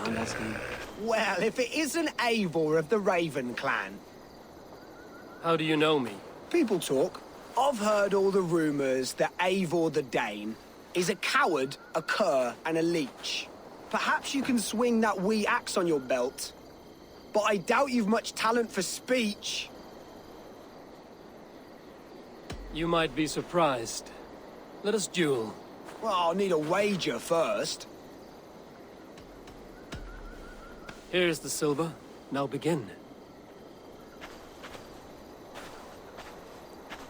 I'm asking. Well, if it isn't Eivor of the Raven clan. How do you know me? People talk. I've heard all the rumors that Eivor the Dane is a coward, a cur, and a leech. Perhaps you can swing that wee axe on your belt. But I doubt you've much talent for speech. You might be surprised. Let us duel. Well, I'll need a wager first. Here's the silver. Now begin.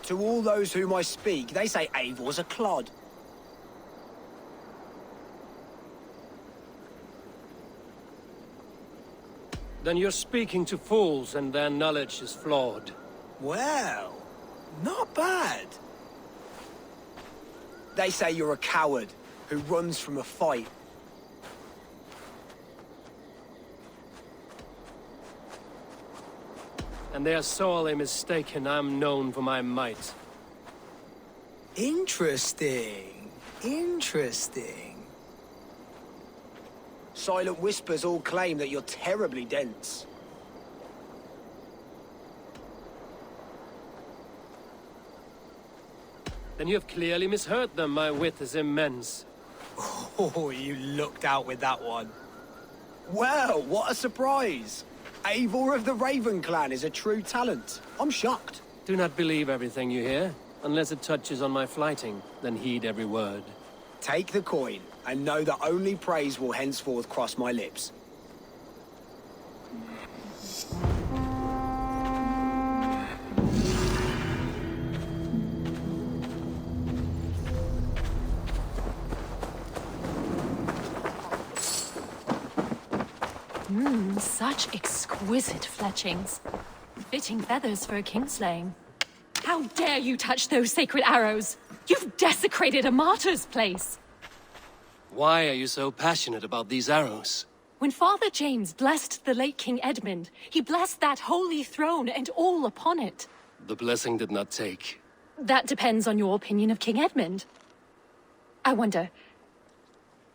To all those whom I speak, they say Eivor's a clod. Then you're speaking to fools and their knowledge is flawed. Well, not bad. They say you're a coward who runs from a fight. And they are sorely mistaken. I'm known for my might. Interesting. Interesting. Silent whispers all claim that you're terribly dense. Then you have clearly misheard them. My wit is immense. Oh, you looked out with that one. Well, what a surprise! Eivor of the Raven clan is a true talent. I'm shocked. Do not believe everything you hear. Unless it touches on my flighting, then heed every word. Take the coin, and know that only praise will henceforth cross my lips. Such exquisite fletchings. Fitting feathers for a kingslaying. How dare you touch those sacred arrows? You've desecrated a martyr's place! Why are you so passionate about these arrows? When Father James blessed the late King Edmund, he blessed that holy throne and all upon it. The blessing did not take. That depends on your opinion of King Edmund. I wonder...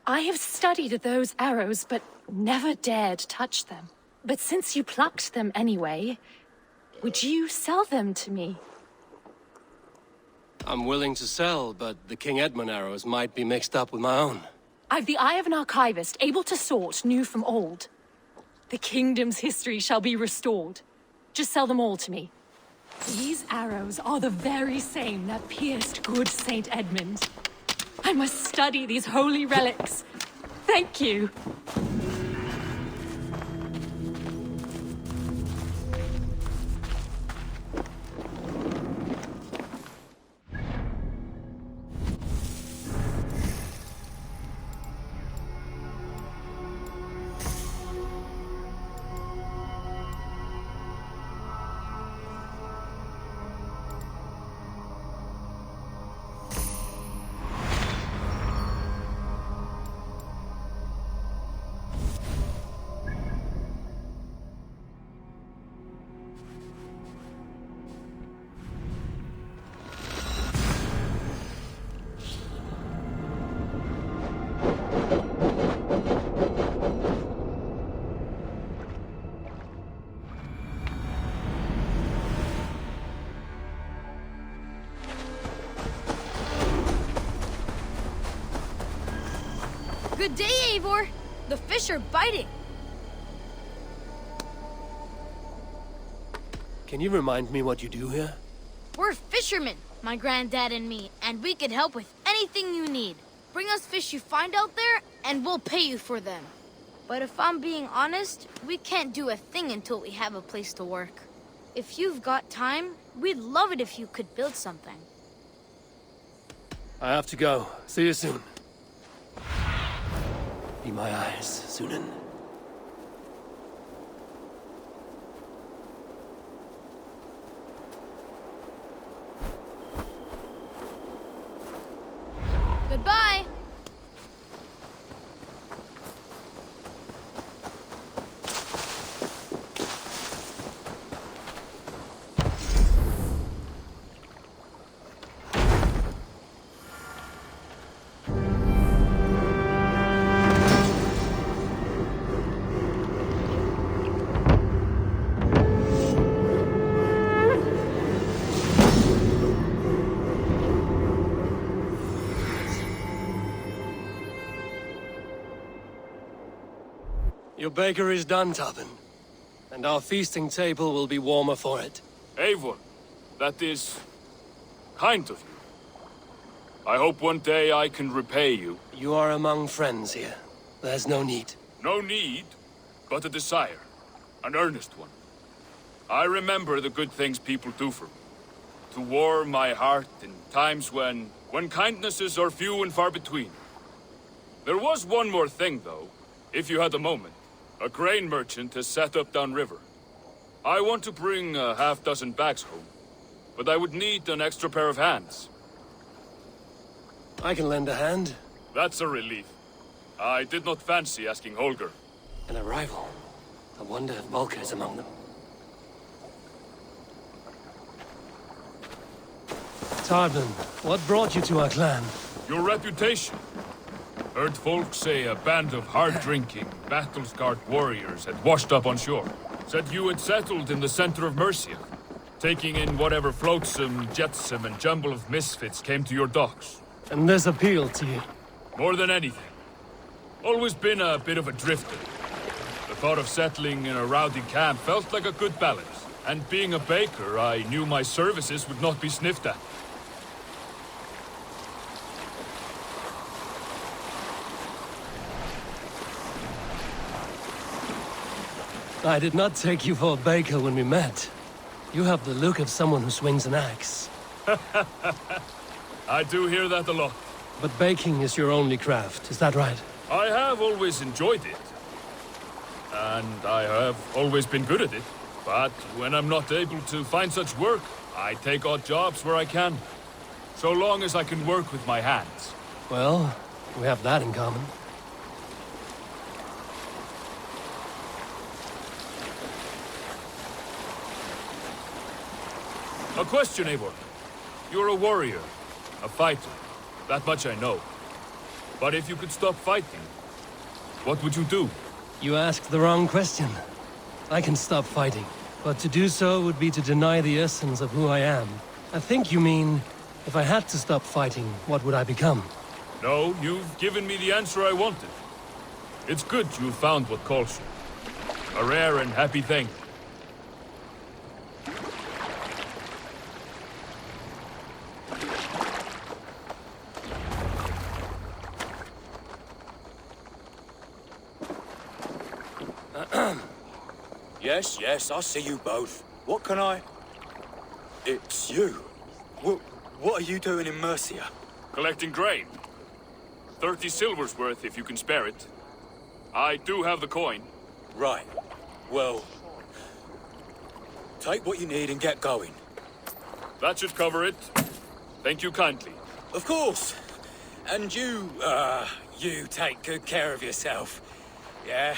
I have studied those arrows, but never dared touch them. But since you plucked them anyway, would you sell them to me? I'm willing to sell, but the King Edmund arrows might be mixed up with my own. I've the eye of an archivist, able to sort new from old. The kingdom's history shall be restored. Just sell them all to me. These arrows are the very same that pierced good Saint Edmund. I must study these holy relics. Thank you. Good day, Eivor. The fish are biting. Can you remind me what you do here? We're fishermen, my granddad and me, and we can help with anything you need. Bring us fish you find out there, and we'll pay you for them. But if I'm being honest, we can't do a thing until we have a place to work. If you've got time, we'd love it if you could build something. I have to go. See you soon. Be my eyes, Sunan. Goodbye! Your baker is done, Tobin. And our feasting table will be warmer for it. Eivor, that is kind of you. I hope one day I can repay you. You are among friends here. There's no need. No need, but a desire. An earnest one. I remember the good things people do for me. To warm my heart in times when kindnesses are few and far between. There was one more thing, though, if you had a moment. A grain merchant has set up downriver. I want to bring a half-dozen bags home, but I would need an extra pair of hands. I can lend a hand. That's a relief. I did not fancy asking Holger. An arrival. I wonder if Volker is among them. Tarbin, what brought you to our clan? Your reputation. Heard folk say a band of hard-drinking, battle-scarred warriors had washed up on shore. Said you had settled in the center of Mercia, taking in whatever flotsam, jetsam, and jumble of misfits came to your docks. And this appealed to you? More than anything. Always been a bit of a drifter. The thought of settling in a rowdy camp felt like a good balance. And being a baker, I knew my services would not be sniffed at. I did not take you for a baker when we met. You have the look of someone who swings an axe. I do hear that a lot. But baking is your only craft, is that right? I have always enjoyed it. And I have always been good at it. But when I'm not able to find such work, I take odd jobs where I can. So long as I can work with my hands. Well, we have that in common. A question, Eivor. You're a warrior, a fighter. That much I know. But if you could stop fighting, what would you do? You asked the wrong question. I can stop fighting, but to do so would be to deny the essence of who I am. I think you mean, if I had to stop fighting, what would I become? No, you've given me the answer I wanted. It's good you found what calls you. A rare and happy thing. Yes, I see you both. What can I... It's you. What are you doing in Mercia? Collecting grain. 30 silver's worth if you can spare it. I do have the coin. Right. Well... Take what you need and get going. That should cover it. Thank you kindly. Of course. And you take good care of yourself. Yeah?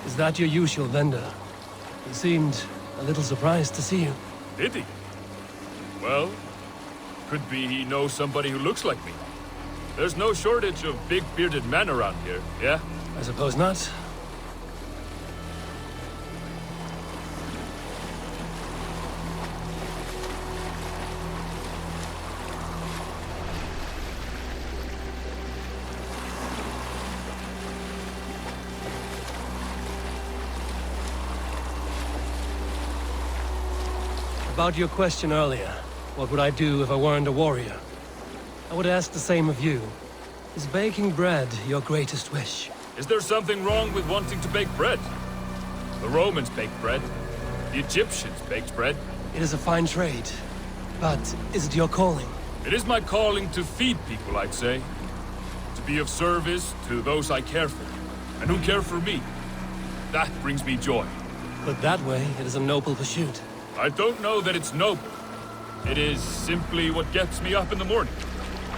Is that your usual vendor? He seemed a little surprised to see you. Did he? Well, could be he knows somebody who looks like me. There's no shortage of big bearded men around here, yeah? I suppose not. About your question earlier, what would I do if I weren't a warrior? I would ask the same of you. Is baking bread your greatest wish? Is there something wrong with wanting to bake bread? The Romans baked bread. The Egyptians baked bread. It is a fine trade. But is it your calling? It is my calling to feed people, I'd say. To be of service to those I care for, and who care for me. That brings me joy. But that way, it is a noble pursuit. I don't know that it's noble. It is simply what gets me up in the morning.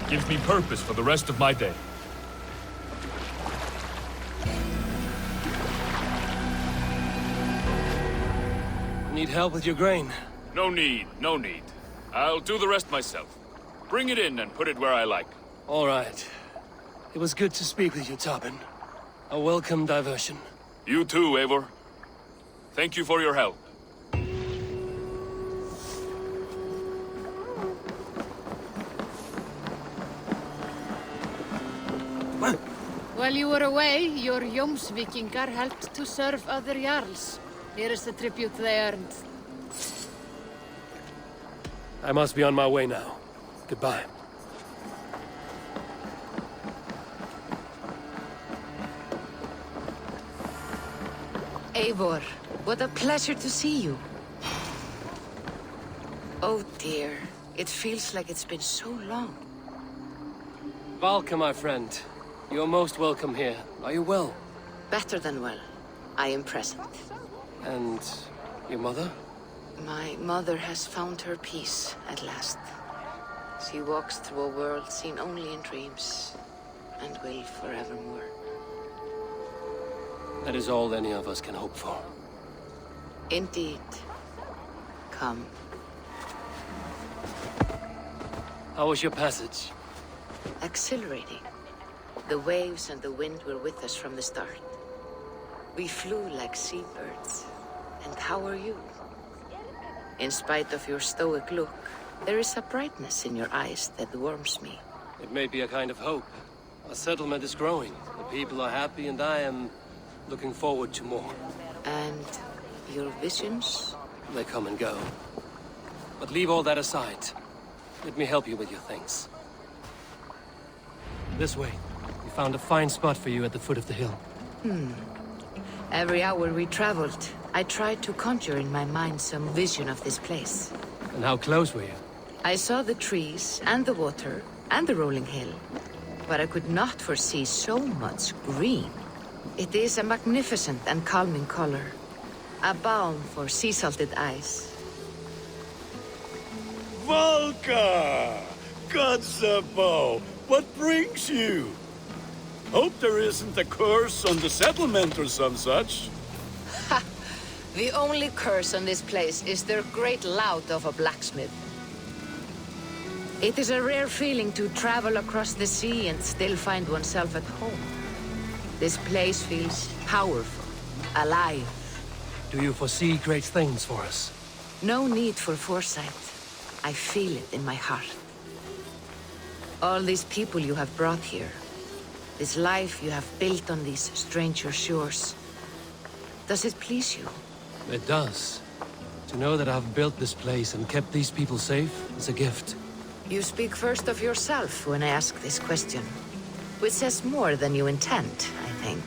Gives me purpose for the rest of my day. Need help with your grain? No need, no need. I'll do the rest myself. Bring it in and put it where I like. All right. It was good to speak with you, Tobin. A welcome diversion. You too, Eivor. Thank you for your help. While you were away, your Jómsvíkingar helped to serve other Jarls. Here is the tribute they earned. I must be on my way now. Goodbye. Eivor, what a pleasure to see you. Oh dear, it feels like it's been so long. Valka, my friend. You're most welcome here. Are you well? Better than well. I am present. And your mother? My mother has found her peace at last. She walks through a world seen only in dreams, and will forevermore. That is all any of us can hope for. Indeed. Come. How was your passage? Exhilarating. The waves and the wind were with us from the start. We flew like seabirds. And how are you? In spite of your stoic look, there is a brightness in your eyes that warms me. It may be a kind of hope. Our settlement is growing. The people are happy and I am looking forward to more. And your visions? They come and go. But leave all that aside. Let me help you with your things. This way. We found a fine spot for you at the foot of the hill. Every hour we traveled, I tried to conjure in my mind some vision of this place. And how close were you? I saw the trees, and the water, and the rolling hill. But I could not foresee so much green. It is a magnificent and calming color. A balm for sea-salted eyes. Valka! God's above! What brings you? Hope there isn't a curse on the settlement or some such. Ha! The only curse on this place is their great lout of a blacksmith. It is a rare feeling to travel across the sea and still find oneself at home. This place feels powerful, alive. Do you foresee great things for us? No need for foresight. I feel it in my heart. All these people you have brought here, this life you have built on these stranger shores. Does it please you? It does. To know that I've built this place and kept these people safe is a gift. You speak first of yourself when I ask this question, which says more than you intend, I think.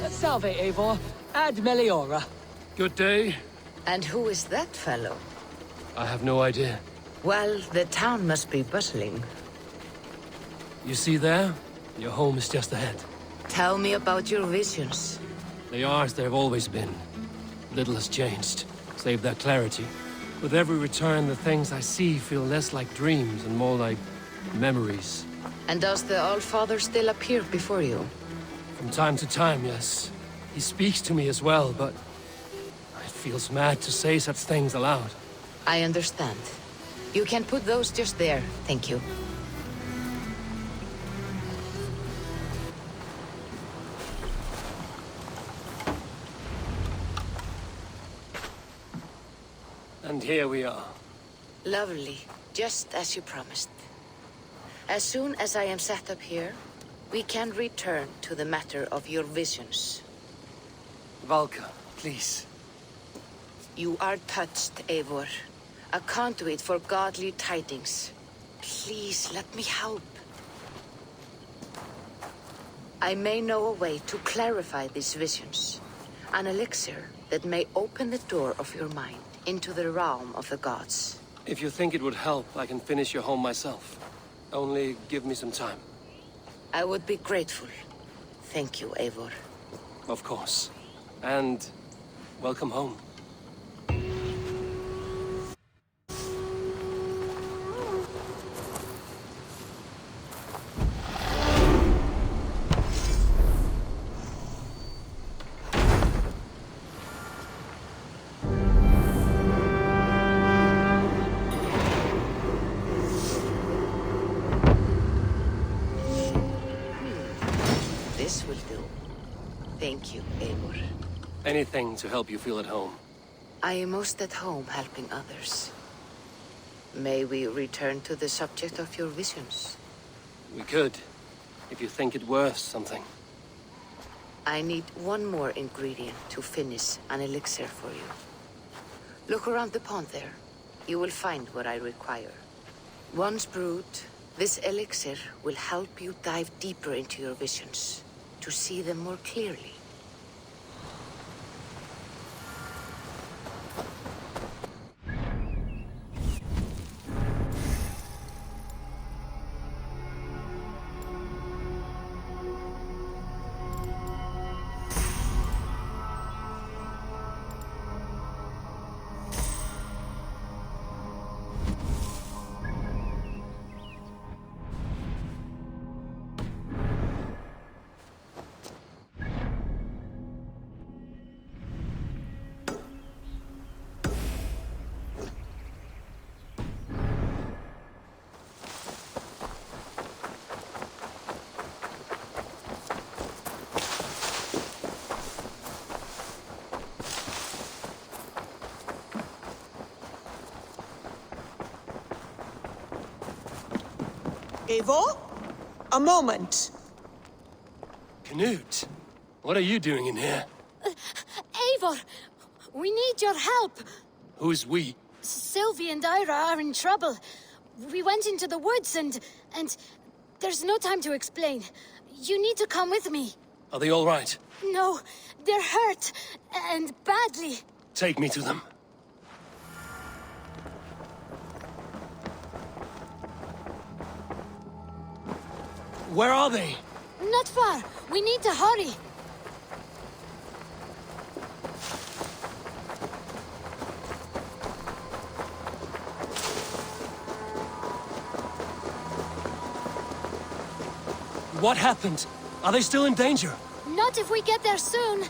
Salve, Eivor. Ad Meliora. Good day. And who is that fellow? I have no idea. Well, the town must be bustling. You see there? Your home is just ahead. Tell me about your visions. They are as they've always been. Little has changed, save their clarity. With every return, the things I see feel less like dreams and more like memories. And does the Allfather still appear before you? From time to time, yes. He speaks to me as well, but it feels mad to say such things aloud. I understand. You can put those just there, thank you. And here we are. Lovely, just as you promised. As soon as I am set up here, we can return to the matter of your visions. Valka, please. You are touched, Eivor. A conduit for godly tidings. Please, let me help. I may know a way to clarify these visions. An elixir that may open the door of your mind into the realm of the gods. If you think it would help, I can finish your home myself. Only give me some time. I would be grateful. Thank you, Eivor. Of course. And welcome home. This will do. Thank you, Eivor. Anything to help you feel at home. I am most at home helping others. May we return to the subject of your visions? We could, if you think it worth something. I need one more ingredient to finish an elixir for you. Look around the pond there. You will find what I require. Once brewed, this elixir will help you dive deeper into your visions, to see them more clearly. Eivor? A moment. Knut, what are you doing in here? Eivor, we need your help. Who's we? Sylvie and Ira are in trouble. We went into the woods and there's no time to explain. You need to come with me. Are they all right? No, they're hurt, and badly. Take me to them. Where are they? Not far. We need to hurry. What happened? Are they still in danger? Not if we get there soon.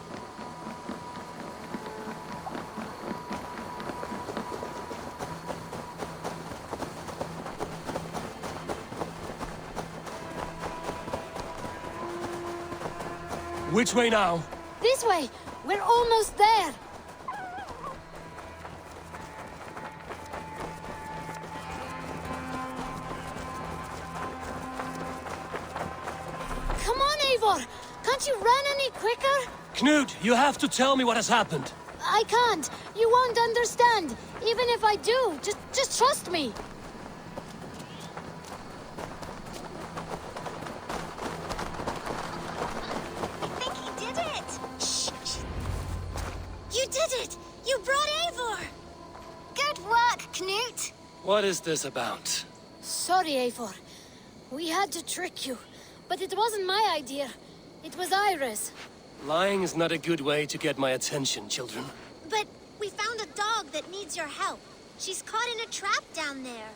Which way now? This way. We're almost there. Come on, Eivor. Can't you run any quicker? Knut, you have to tell me what has happened. I can't. You won't understand. Even if I do, just trust me. I think he did it. Shh. You did it. You brought Eivor. Good work, Knut. What is this about? Sorry, Eivor. We had to trick you. But it wasn't my idea. It was Ira's. Lying is not a good way to get my attention, children. But we found a dog that needs your help. She's caught in a trap down there.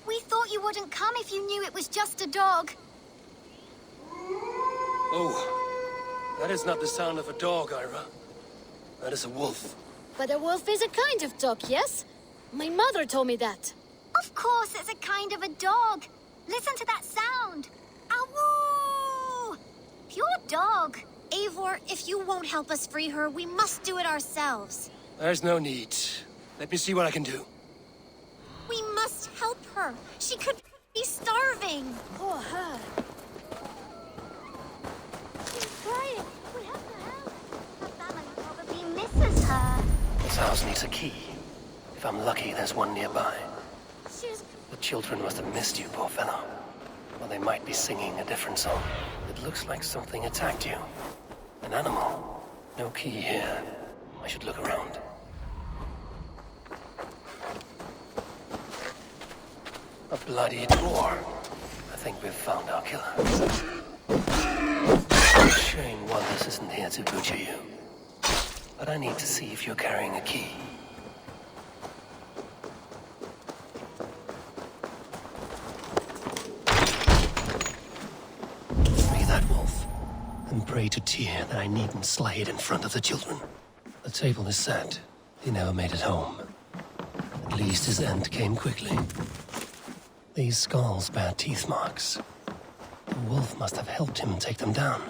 We thought you wouldn't come if you knew it was just a dog. Oh, that is not the sound of a dog, Ira. That is a wolf. But a wolf is a kind of dog, yes? My mother told me that. Of course it's a kind of a dog. Listen to that sound. Awoo! Pure dog. Eivor, if you won't help us free her, we must do it ourselves. There's no need. Let me see what I can do. We must help her. She could be starving. Poor her. She's crying. We have to help. Her family probably misses her. This house needs a key. If I'm lucky, there's one nearby. She's... The children must have missed you, poor fellow. Or they might be singing a different song. It looks like something attacked you. An animal. No key here. I should look around. A bloody door. I think we've found our killer. Shame Wallace isn't here to butcher you. But I need to see if you're carrying a key. Be that wolf. And pray to Tyr that I needn't slay it in front of the children. The table is set. He never made it home. At least his end came quickly. These skulls bear teeth marks. The wolf must have helped him take them down.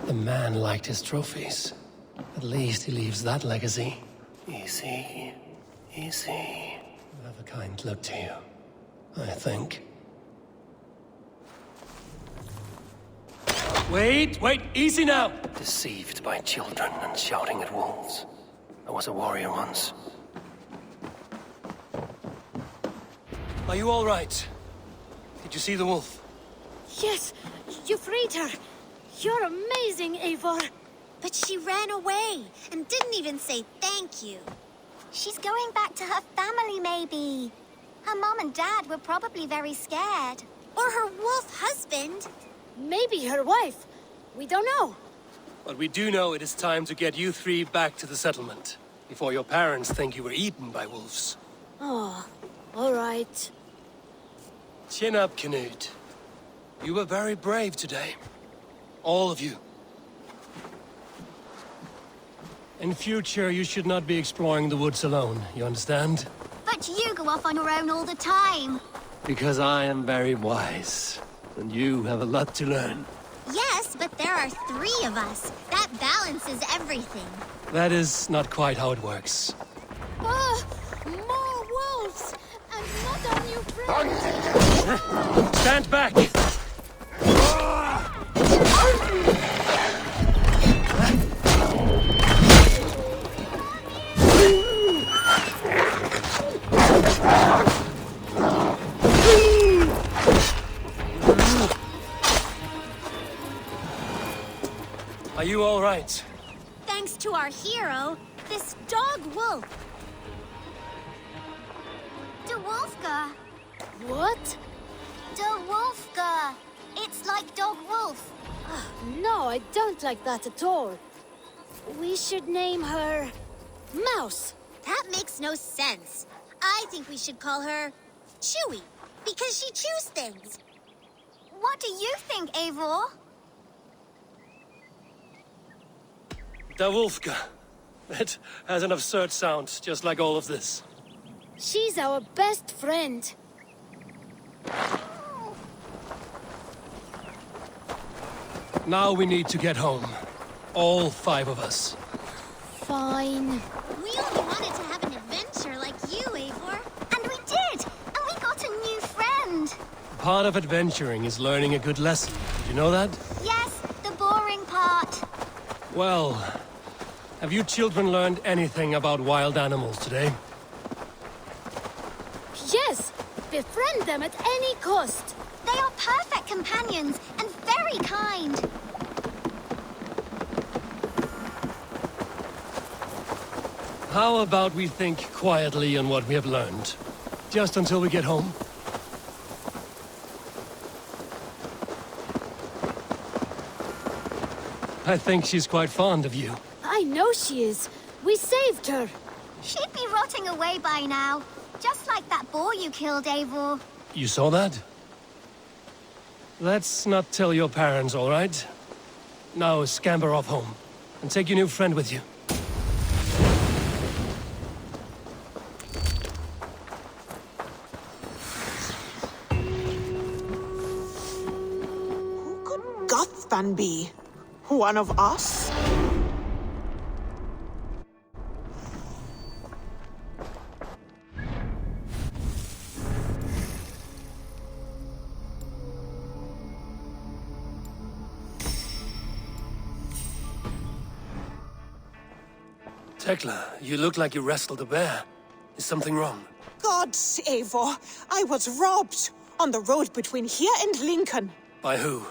The man liked his trophies. At least he leaves that legacy. Easy. Easy. You have a kind look to you, I think. Wait, easy now! Deceived by children and shouting at wolves. I was a warrior once. Are you all right? Did you see the wolf? Yes, you freed her. You're amazing, Eivor. But she ran away and didn't even say thank you. She's going back to her family, maybe. Her mom and dad were probably very scared. Or her wolf husband. Maybe her wife. We don't know. But we do know it is time to get you three back to the settlement. Before your parents think you were eaten by wolves. Oh, all right. Chin up, Canute. You were very brave today. All of you. In future, you should not be exploring the woods alone, you understand? But you go off on your own all the time. Because I am very wise, and you have a lot to learn. Yes, but there are 3 of us. That balances everything. That is not quite how it works. Ah, more wolves! And not our new friend! Stand back! Are you all right? Thanks to our hero, this dog wolf. De Wolfka. What? De Wolfka. It's like dog wolf. No, I don't like that at all. We should name her... Mouse. That makes no sense. I think we should call her Chewy, because she chews things. What do you think, Eivor? Da Wolfka. It has an absurd sound, just like all of this. She's our best friend. Now we need to get home. All 5 of us. Fine. We only wanted to have an adventure like you, Eivor. And we did! And we got a new friend. Part of adventuring is learning a good lesson. Did you know that? Yes, the boring part. Well, have you children learned anything about wild animals today? Yes! Befriend them at any cost. They are perfect companions and very kind. How about we think quietly on what we have learned? Just until we get home? I think she's quite fond of you. I know she is. We saved her. She'd be rotting away by now. Just like that boar you killed, Eivor. You saw that? Let's not tell your parents, all right? Now scamper off home. And take your new friend with you. Who could Gothvan be? One of us? Tekla, you look like you wrestled a bear. Is something wrong? Gods, Eivor, I was robbed on the road between here and Lincoln. By who?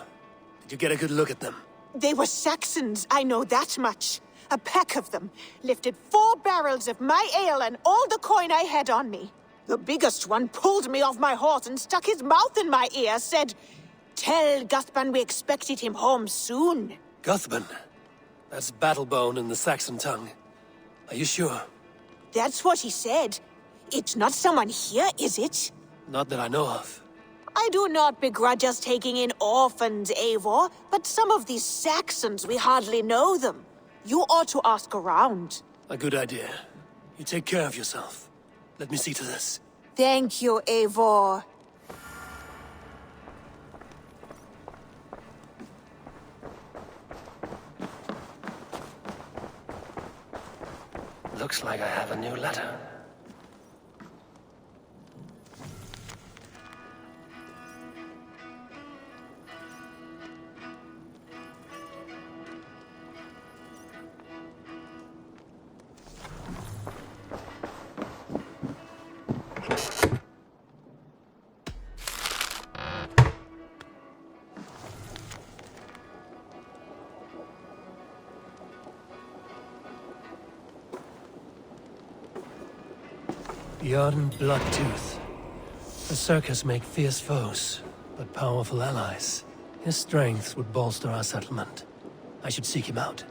Did you get a good look at them? They were Saxons, I know that much. A pack of them lifted 4 barrels of my ale and all the coin I had on me. The biggest one pulled me off my horse and stuck his mouth in my ear, said, "Tell Guthban we expected him home soon." Guthban? That's Battlebone in the Saxon tongue. Are you sure? That's what he said. It's not someone here, is it? Not that I know of. I do not begrudge us taking in orphans, Eivor, but some of these Saxons, we hardly know them. You ought to ask around. A good idea. You take care of yourself. Let me see to this. Thank you, Eivor. Looks like I have a new letter. Bjorn Bloodtooth. The circus make fierce foes, but powerful allies. His strength would bolster our settlement. I should seek him out.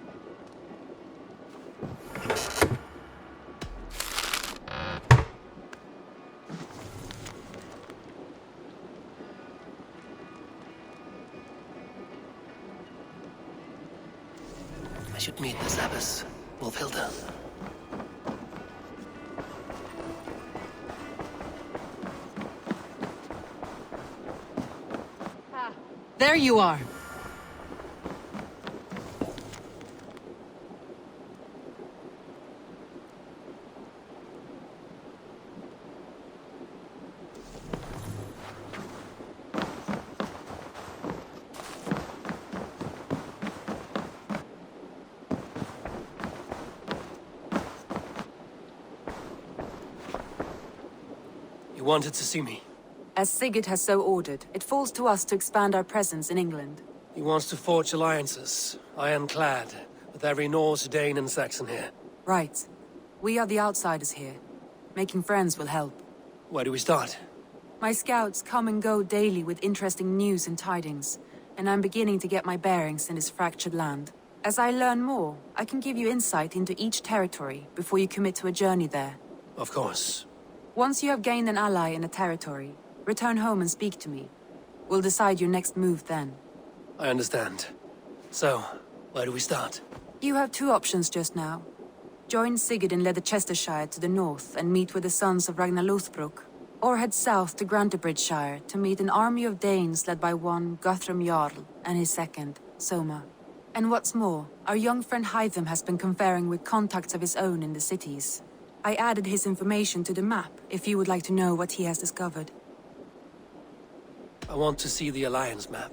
I should meet this abbess, Wolfhilda. There you are. You wanted to see me? As Sigurd has so ordered, it falls to us to expand our presence in England. He wants to forge alliances, ironclad, with every Norse, Dane and Saxon here. Right. We are the outsiders here. Making friends will help. Where do we start? My scouts come and go daily with interesting news and tidings, and I'm beginning to get my bearings in this fractured land. As I learn more, I can give you insight into each territory before you commit to a journey there. Of course. Once you have gained an ally in a territory, return home and speak to me. We'll decide your next move then. I understand. So, where do we start? You have two options just now. Join Sigurd in Leicestershire to the north and meet with the sons of Ragnar Lothbrok, or head south to Grantebridgeshire to meet an army of Danes led by one Guthrum Jarl and his second, Soma. And what's more, our young friend Hytham has been conferring with contacts of his own in the cities. I added his information to the map if you would like to know what he has discovered. I want to see the Alliance map.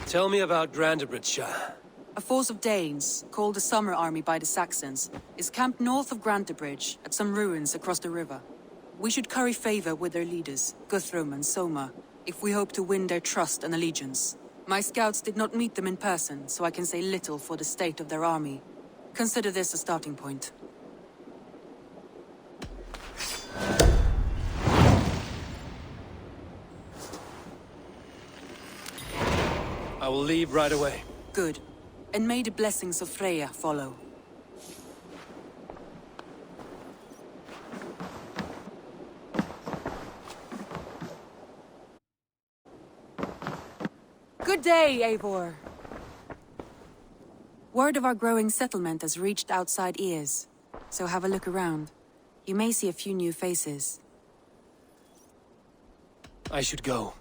Tell me about Grantebridgeshire. A force of Danes, called the Summer Army by the Saxons, is camped north of Grantebridge at some ruins across the river. We should curry favor with their leaders, Guthrum and Soma, if we hope to win their trust and allegiance. My scouts did not meet them in person, so I can say little for the state of their army. Consider this a starting point. I will leave right away. Good. And may the blessings of Freya follow. Good day, Eivor. Word of our growing settlement has reached outside ears, so have a look around. You may see a few new faces. I should go.